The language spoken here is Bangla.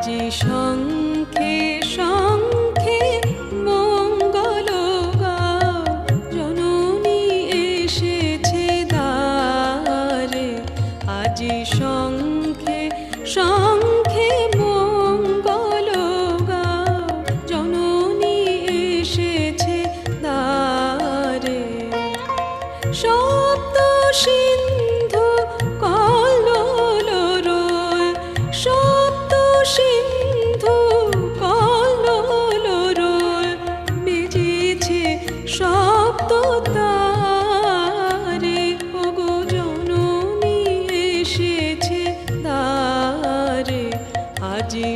আজি শঙ্খে শঙ্খে মঙ্গল গাও, জননী এসেছে দ্বারে। আজি শঙ্খে শঙ্খে মঙ্গল গাও, জননী এসেছে দ্বারে। সপ্ত সিন্ধু কল্লোল, সপ্ত সিন্ধু কল্লোল, বেজেছে সপ্ত তারে। ওগো জননী এসেছে দ্বারে। আজি